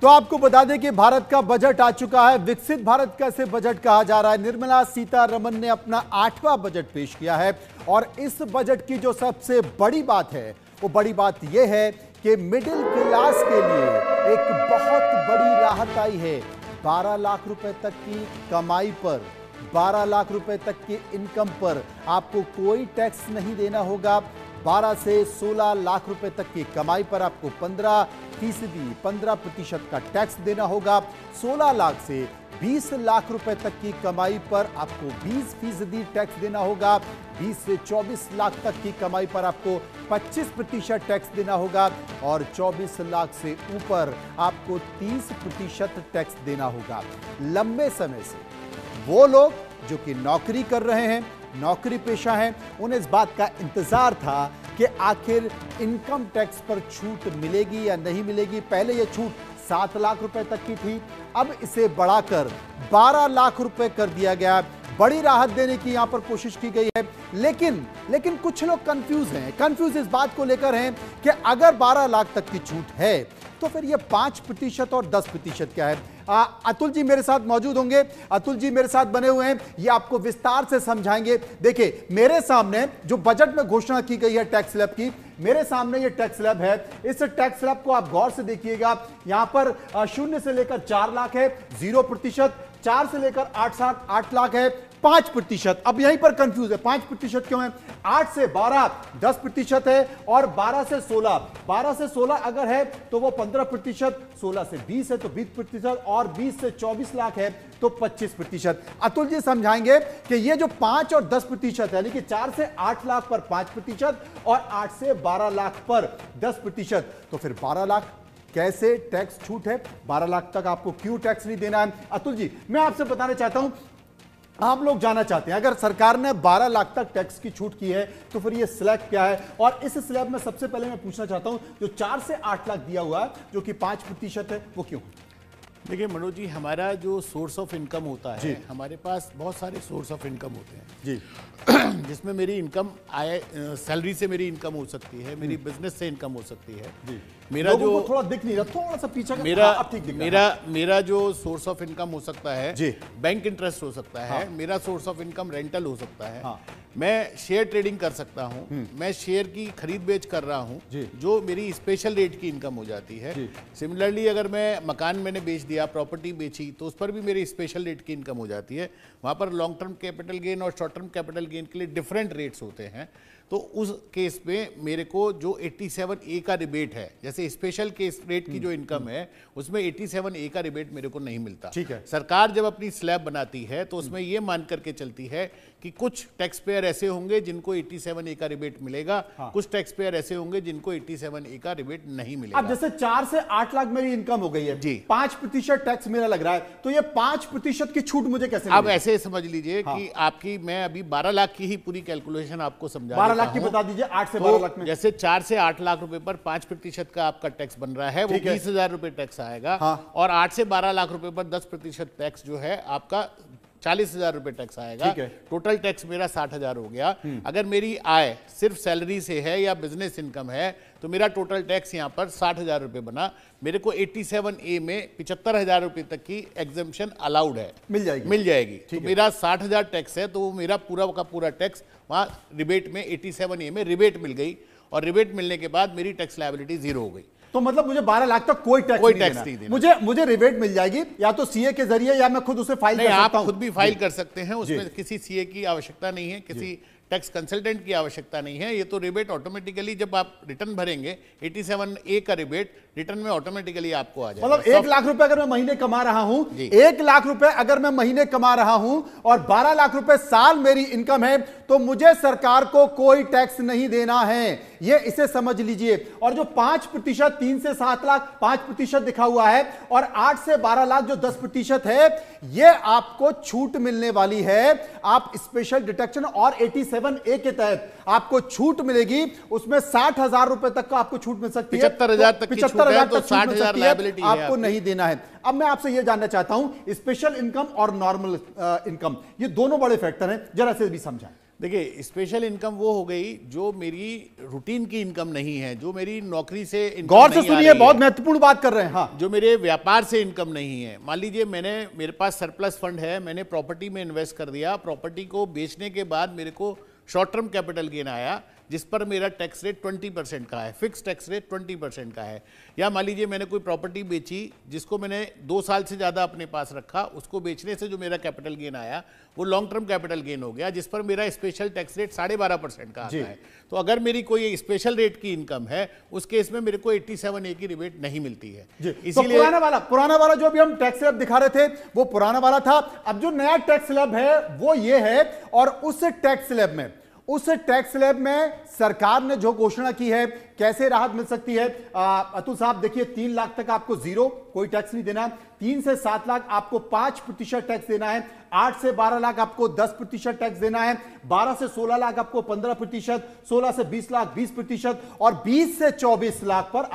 तो आपको बता दें कि भारत का बजट आ चुका है। विकसित भारत का इसे बजट कहा जा रहा है। निर्मला सीतारमण ने अपना 8वां बजट पेश किया है और इस बजट की जो सबसे बड़ी बात है वो बड़ी बात यह है कि मिडिल क्लास के लिए एक बहुत बड़ी राहत आई है। 12 लाख रुपए तक की कमाई पर, 12 लाख रुपए तक की इनकम पर आपको कोई टैक्स नहीं देना होगा। 12 से 16 लाख रुपए तक की कमाई पर आपको 15% का टैक्स देना होगा। 16 लाख से 20 लाख रुपए तक की कमाई पर आपको 20% टैक्स देना होगा। 20 से 24 लाख तक की कमाई पर आपको 25% टैक्स देना होगा और 24 लाख से ऊपर आपको 30% टैक्स देना होगा। लंबे समय से वो लोग जो कि नौकरी कर रहे हैं, नौकरी पेशा हैं, उन्हें इस बात का इंतजार था कि आखिर इनकम टैक्स पर छूट मिलेगी या नहीं मिलेगी। पहले यह छूट 7 लाख रुपए तक की थी, अब इसे बढ़ाकर 12 लाख रुपए कर दिया गया। बड़ी राहत देने की यहां पर कोशिश की गई है, लेकिन कुछ लोग कंफ्यूज इस बात को लेकर हैं कि अगर 12 लाख तक की छूट है तो फिर ये 5% और 10% क्या है। अतुल जी मेरे साथ मौजूद होंगे। अतुल जी मेरे साथ बने हुए हैं, ये आपको विस्तार से समझाएंगे। देखिए मेरे सामने जो बजट में घोषणा की गई है टैक्स स्लैब की, मेरे सामने ये टैक्स स्लैब है। इस टैक्स स्लैब को आप गौर से देखिएगा। यहां पर 0 से लेकर 4 लाख है 0%, 4 से लेकर 8 लाख है 5%। अब यहीं पर कंफ्यूज है, 5% क्यों है? 8 से 12 10% है और 12 से 16 अगर है तो वो 15%, 16 से 20 है तो 20% और 20 से 24 लाख है तो 25%। अतुल जी समझाएंगे कि ये जो 5 और 10% है, यानी कि 4 से 8 लाख पर 5% और 8 से 12 लाख पर 10%, तो फिर 12 लाख कैसे टैक्स छूट है? 12 लाख तक आपको क्यों टैक्स नहीं देना है? अतुल जी मैं आपसे बताना चाहता हूं, आप लोग जानना चाहते हैं अगर सरकार ने 12 लाख तक टैक्स की छूट की है तो फिर ये स्लैब क्या है? और इस स्लैब में सबसे पहले मैं पूछना चाहता हूं जो 4 से 8 लाख दिया हुआ है जो कि 5% है, वो क्यों? देखिए मनोज जी, हमारा जो सोर्स ऑफ इनकम होता है, हमारे पास बहुत सारे सोर्स ऑफ इनकम होते हैं जी, जिसमें मेरी इनकम सैलरी से मेरी इनकम हो सकती है, मेरी बिजनेस से इनकम हो सकती है जी। मेरा जो थोड़ा दिख नहीं रहा, थोड़ा सा पीछे मेरा जो सोर्स ऑफ इनकम हो सकता है जी, बैंक इंटरेस्ट हो सकता है, मेरा सोर्स ऑफ इनकम रेंटल हो सकता है, मैं शेयर ट्रेडिंग कर सकता हूं, मैं शेयर की खरीद बेच कर रहा हूं जो मेरी स्पेशल रेट की इनकम हो जाती है। सिमिलरली अगर मैं मकान मैंने बेच दिया, प्रॉपर्टी बेची, तो उस पर भी मेरी स्पेशल रेट की इनकम हो जाती है। वहां पर लॉन्ग टर्म कैपिटल गेन और शॉर्ट टर्म कैपिटल गेन के लिए डिफरेंट रेट्स होते हैं। तो उस केस में मेरे को जो 87A का रिबेट है, जैसे स्पेशल केस रेट की जो इनकम है उसमें 87A का रिबेट मेरे को नहीं मिलता। ठीक है, सरकार जब अपनी स्लैब बनाती है तो उसमें यह मान करके चलती है कि कुछ टैक्स पेयर ऐसे होंगे जिनको 87A का रिबेट मिलेगा, कुछ टैक्स पेयर ऐसे होंगे जिनको 87A का रिबेट नहीं मिलेगा। अब जैसे 4 से 8 लाख मेरी इनकम हो गई है जी, 5% टैक्स मेरा लग रहा है, तो ये 5% की छूट मुझे कैसे? अब ऐसे समझ लीजिए कि आपकी, मैं अभी 12 लाख की ही पूरी कैलकुलेशन आपको समझा, 12 लाख की बता दीजिए। 8 से 12 लाख में जैसे 4 से 8 लाख रुपए पर 5% का आपका टैक्स बन रहा है, वो 20,000 रुपए टैक्स आएगा। और 8 से 12 लाख रुपए पर 10% टैक्स जो है आपका 40,000 रुपए टैक्स आएगा। टोटल टैक्स मेरा 60,000 हो गया। अगर मेरी आय सिर्फ सैलरी से है या बिजनेस इनकम है तो मेरा टोटल टैक्स यहाँ पर 60,000 रुपए बना। मेरे को 87A में 75,000 रुपए तक की एग्जेम्पशन अलाउड है, मिल जाएगी। तो मेरा 60,000 टैक्स है तो वो मेरा पूरा का पूरा टैक्स वहाँ रिबेट में 87A में रिबेट मिल गई और रिबेट मिलने के बाद मेरी टैक्स लायबिलिटी 0 हो गई। तो मतलब मुझे 12 लाख तक कोई टैक्स नहीं देना। मुझे रिबेट मिल जाएगी या तो सीए के जरिए या मैं खुद उसे फाइल कर सकता हूं। आप खुद भी फाइल कर सकते हैं, उसमें किसी सीए की आवश्यकता नहीं है, किसी टैक्स कंसल्टेंट की आवश्यकता नहीं है। ये तो रिबेट ऑटोमेटिकली जब आप रिटर्न भरेंगे 87A का रिबेट रिटर्न में ऑटोमेटिकली आपको आ जाएगा। मतलब 1 लाख रुपए अगर मैं महीने कमा रहा हूं, 1 लाख रुपए अगर मैं महीने कमा रहा हूं और 12 लाख रुपए साल मेरी इनकम है तो मुझे सरकार को कोई टैक्स नहीं देना है, ये इसे समझ लीजिए। और जो 5% 3 से 7 लाख 5% लिखा हुआ है और 8 से 12 लाख जो 10% है, ये आपको छूट मिलने वाली है। आप स्पेशल डिडक्शन और 87A के तहत आपको छूट मिलेगी, उसमें 60,000 रुपए तक का आपको छूट मिल सकती है। 75,000 तक की छूट है तो 60,000 लायबिलिटी आपको नहीं देना है। अब मैं आपसे यह जानना चाहता हूं स्पेशल इनकम और नॉर्मल इनकम, ये दोनों बड़े फैक्टर हैं, जरा से भी समझाएं। देखिए, स्पेशल इनकम वो हो गई जो मेरी रूटीन की इनकम नहीं है, जो मेरी नौकरी से इनकम गौर से नहीं आ सुनिए, रही बहुत है, महत्वपूर्ण बात कर रहे हैं। हाँ, जो मेरे व्यापार से इनकम नहीं है। मान लीजिए मेरे पास सरप्लस फंड है, मैंने प्रॉपर्टी में इन्वेस्ट कर दिया, प्रॉपर्टी को बेचने के बाद मेरे को शॉर्ट टर्म कैपिटल गेन आया, जिस पर मेरा टैक्स रेट 20% का है, फिक्स टैक्स रेट 20% का है। या मान लीजिए मैंने कोई प्रॉपर्टी बेची जिसको मैंने 2 साल से ज़्यादा अपने पास रखा, उसको बेचने से जो मेरा कैपिटल गेन आया वो लॉन्ग टर्म कैपिटल गेन हो गया, जिस पर मेरा स्पेशल टैक्स रेट 12.5% का आता है। तो अगर मेरी कोई स्पेशल रेट की इनकम है, उस केस में मेरे को 87A की रिबेट नहीं मिलती है। इसीलिए तो पुराना वाला जो भी हम टैक्स स्लैब दिखा रहे थे वो पुराना वाला था। अब जो नया टैक्स स्लैब है वो ये है, और उस टैक्स स्लैब में सरकार ने जो घोषणा की है, कैसे राहत मिल सकती है। अतुल साहब देखिए, 3 लाख तक आपको जीरो, कोई टैक्स नहीं देना है। 3 से 7 लाख आपको 5% टैक्स देना है। 8 से 12 लाख आपको 10% टैक्स देना है। 12 से 16 लाख आपको 15%, 16 से 20 लाख 20%, और 20 से 24 लाख पर